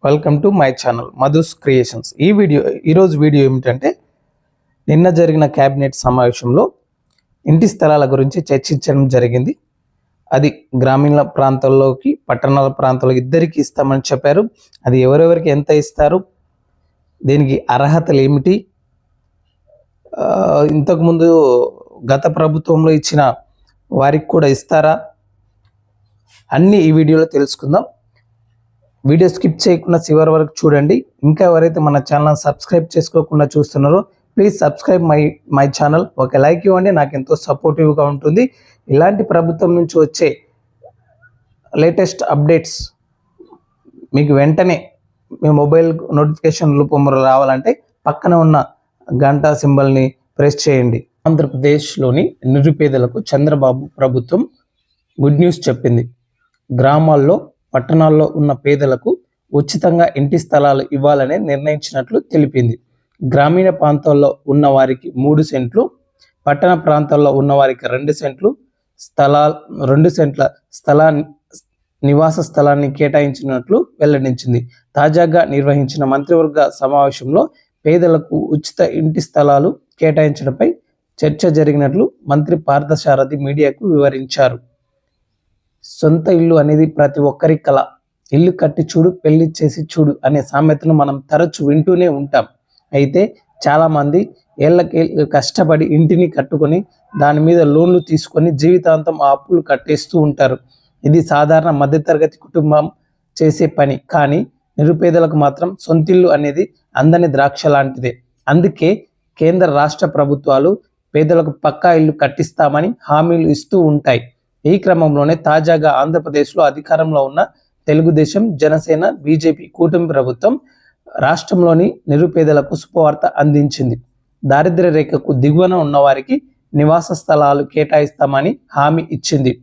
Welcome to my channel Madhu's creations. ఈరోజు video ఏమిటంటే, నిన్న జరిగిన క్యాబినెట్ సమావేశంలో ఇంటి స్థలాల గురించి చర్చించడం జరిగింది. అది గ్రామీణ ప్రాంతాల్లోకి పట్టణాల ప్రాంతాల్లో ఇద్దరికి ఇస్తామని చెప్పారు. అది ఎవరెవరికి ఎంత ఇస్తారు, దీనికి అర్హతలు ఏమిటి, ఇంతకుముందు గత ప్రభుత్వంలో ఇచ్చిన వారికి కూడా ఇస్తారా, అన్నీ ఈ వీడియోలో తెలుసుకుందాం. వీడియో స్కిప్ చేయకుండా చివరి వరకు చూడండి. ఇంకా ఎవరైతే మన ఛానల్ సబ్స్క్రైబ్ చేసుకోకుండా చూస్తున్నారో ప్లీజ్ సబ్స్క్రైబ్ మై ఛానల్. ఒక లైక్ ఇవ్వండి, నాకు ఎంతో సపోర్టివ్గా ఉంటుంది. ఇలాంటి ప్రభుత్వం నుంచి వచ్చే లేటెస్ట్ అప్డేట్స్ మీకు వెంటనే మీ మొబైల్ నోటిఫికేషన్ రూపంలో రావాలంటే పక్కన ఉన్న గంట సింబల్ని ప్రెస్ చేయండి. ఆంధ్రప్రదేశ్లోని నిరుపేదలకు చంద్రబాబు ప్రభుత్వం గుడ్ న్యూస్ చెప్పింది. గ్రామాల్లో పట్టణాల్లో ఉన్న పేదలకు ఉచితంగా ఇంటి స్థలాలు ఇవ్వాలని నిర్ణయించినట్లు తెలిపింది. గ్రామీణ ప్రాంతాల్లో ఉన్న వారికి 3 సెంట్లు, పట్టణ ప్రాంతాల్లో ఉన్న వారికి 2 సెంట్లు 2 సెంట్ల నివాస స్థలాన్ని కేటాయించినట్లు వెల్లడించింది. తాజాగా నిర్వహించిన మంత్రివర్గ సమావేశంలో పేదలకు ఉచిత ఇంటి స్థలాలు కేటాయించడంపై చర్చ జరిగినట్లు మంత్రి పార్థసారథి మీడియాకు వివరించారు. సొంత ఇల్లు అనేది ప్రతి ఒక్కరి కల. ఇల్లు కట్టి చూడు, పెళ్లి చేసి చూడు అనే సామెతను మనం తరచు వింటూనే ఉంటాం. అయితే చాలామంది ఏళ్ళకేళ్ళు కష్టపడి ఇంటిని కట్టుకొని దాని మీద లోన్లు తీసుకొని జీవితాంతం ఆ అప్పులు కట్టేస్తూ ఉంటారు. ఇది సాధారణ మధ్యతరగతి కుటుంబం చేసే పని. కానీ నిరుపేదలకు మాత్రం సొంతిల్లు అనేది అందని ద్రాక్ష లాంటిదే. అందుకే కేంద్ర రాష్ట్ర ప్రభుత్వాలు పేదలకు పక్కా ఇల్లు కట్టిస్తామని హామీలు ఇస్తూ ఉంటాయి. ఈ క్రమంలోనే తాజాగా ఆంధ్రప్రదేశ్లో అధికారంలో ఉన్న తెలుగుదేశం, జనసేన, బీజేపీ కూటమి ప్రభుత్వం రాష్ట్రంలోని నిరుపేదలకు శుభవార్త అందించింది. దారిద్ర్య రేఖకు దిగువన ఉన్నవారికి నివాస స్థలాలు కేటాయిస్తామని హామీ ఇచ్చింది.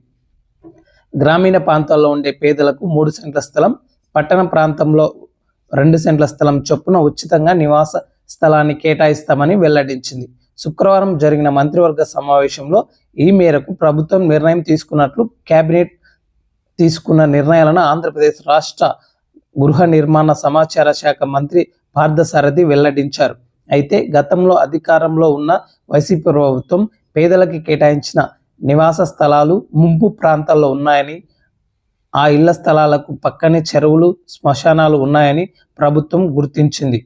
గ్రామీణ ప్రాంతాల్లో ఉండే పేదలకు 3 సెంట్ల స్థలం, పట్టణ ప్రాంతంలో 2 సెంట్ల స్థలం చొప్పున ఉచితంగా నివాస స్థలాన్ని కేటాయిస్తామని వెల్లడించింది. శుక్రవారం జరిగిన మంత్రివర్గ సమావేశంలో ఈ మేరకు ప్రభుత్వం నిర్ణయం తీసుకున్నట్లు కేబినెట్ తీసుకున్న నిర్ణయాలను ఆంధ్రప్రదేశ్ రాష్ట్ర గృహ నిర్మాణ సమాచార శాఖ మంత్రి పార్థసారథి వెల్లడించారు. అయితే గతంలో అధికారంలో ఉన్న వైసీపీ ప్రభుత్వం పేదలకి కేటాయించిన నివాస స్థలాలు ముంపు ప్రాంతాల్లో ఉన్నాయని, ఆ ఇళ్ల స్థలాలకు పక్కనే చెరువులు, శ్మశానాలు ఉన్నాయని ప్రభుత్వం గుర్తించింది.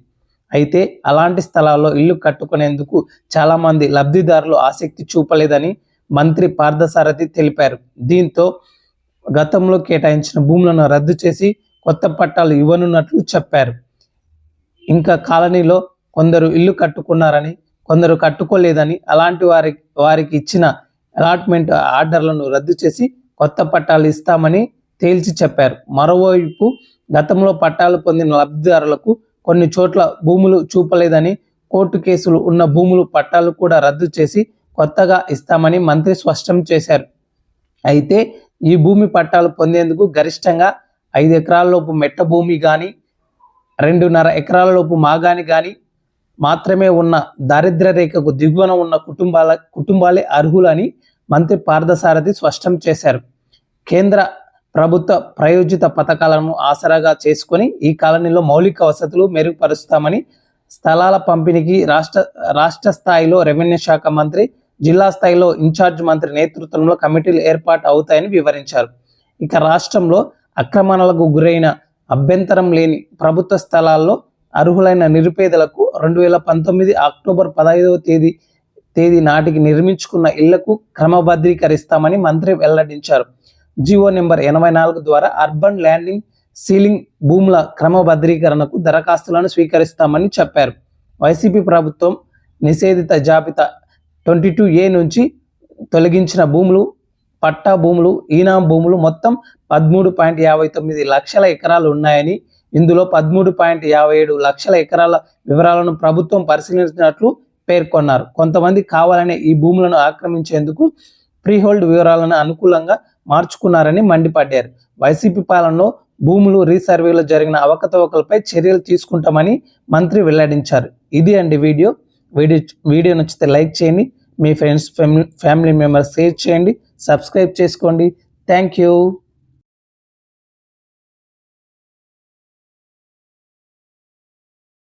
అయితే అలాంటి స్థలాల్లో ఇల్లు కట్టుకునేందుకు చాలామంది లబ్ధిదారులు ఆసక్తి చూపలేదని మంత్రి పార్థసారథి తెలిపారు. దీంతో గతంలో కేటాయించిన భూములను రద్దు చేసి కొత్త పట్టాలు ఇవ్వనున్నట్లు చెప్పారు. ఇంకా కాలనీలో కొందరు ఇల్లు కట్టుకున్నారని, కొందరు కట్టుకోలేదని, అలాంటి వారికి ఇచ్చిన అలాట్మెంట్ ఆర్డర్లను రద్దు చేసి కొత్త పట్టాలు ఇస్తామని తేల్చి చెప్పారు. మరోవైపు గతంలో పట్టాలు పొందిన లబ్ధిదారులకు కొన్ని చోట్ల భూములు చూపలేదని, కోర్టు కేసులు ఉన్న భూములు పట్టాలు కూడా రద్దు చేసి కొత్తగా ఇస్తామని మంత్రి స్పష్టం చేశారు. అయితే ఈ భూమి పట్టాలు పొందేందుకు గరిష్టంగా 5 ఎకరాలలోపు మెట్ట భూమి కానీ, 2.5 ఎకరాలలోపు మాగాని కానీ మాత్రమే ఉన్న దారిద్ర్య రేఖకు దిగువన ఉన్న కుటుంబాలే అర్హులని మంత్రి పార్థసారథి స్పష్టం చేశారు. కేంద్ర ప్రభుత్వ ప్రాయోజిత పథకాలను ఆసరాగా చేసుకొని ఈ కాలనీలో మౌలిక వసతులు మెరుగుపరుస్తామని, స్థలాల పంపిణీకి రాష్ట్ర స్థాయిలో రెవెన్యూ శాఖ మంత్రి, జిల్లా స్థాయిలో ఇన్ఛార్జ్ మంత్రి నేతృత్వంలో కమిటీలు ఏర్పాటు అవుతాయని వివరించారు. ఇక రాష్ట్రంలో ఆక్రమణలకు గురైన అభ్యంతరం లేని ప్రభుత్వ స్థలాల్లో అర్హులైన నిరుపేదలకు 2019 అక్టోబర్ 15వ తేదీ నాటికి నిర్మించుకున్న ఇళ్లకు క్రమబద్ధీకరిస్తామని మంత్రి వెల్లడించారు. జియో నెంబర్ 84 ద్వారా అర్బన్ ల్యాండింగ్ సీలింగ్ భూముల క్రమబద్ధీకరణకు దరఖాస్తులను స్వీకరిస్తామని చెప్పారు. వైసీపీ ప్రభుత్వం నిషేధిత జాబితా 22A నుంచి తొలగించిన భూములు, పట్టా భూములు, ఈనాం భూములు మొత్తం 13.59 లక్షల ఎకరాలు ఉన్నాయని, ఇందులో 13.57 లక్షల ఎకరాల వివరాలను ప్రభుత్వం పరిశీలించినట్లు పేర్కొన్నారు. కొంతమంది కావాలనే ఈ భూములను ఆక్రమించేందుకు ఫ్రీహోల్డ్ వివరాలను అనుకూలంగా మార్చుకున్నారని మండిపడ్డారు. వైసీపీ పాలనలో భూములు రీసర్వేలో జరిగిన అవకతవకలపై చర్యలు తీసుకుంటామని మంత్రి వెల్లడించారు. ఇది అండి వీడియో నచ్చితే లైక్ చేయండి, మీ ఫ్రెండ్స్ ఫ్యామిలీ మెంబర్స్ షేర్ చేయండి, సబ్స్క్రైబ్ చేసుకోండి. Thank you.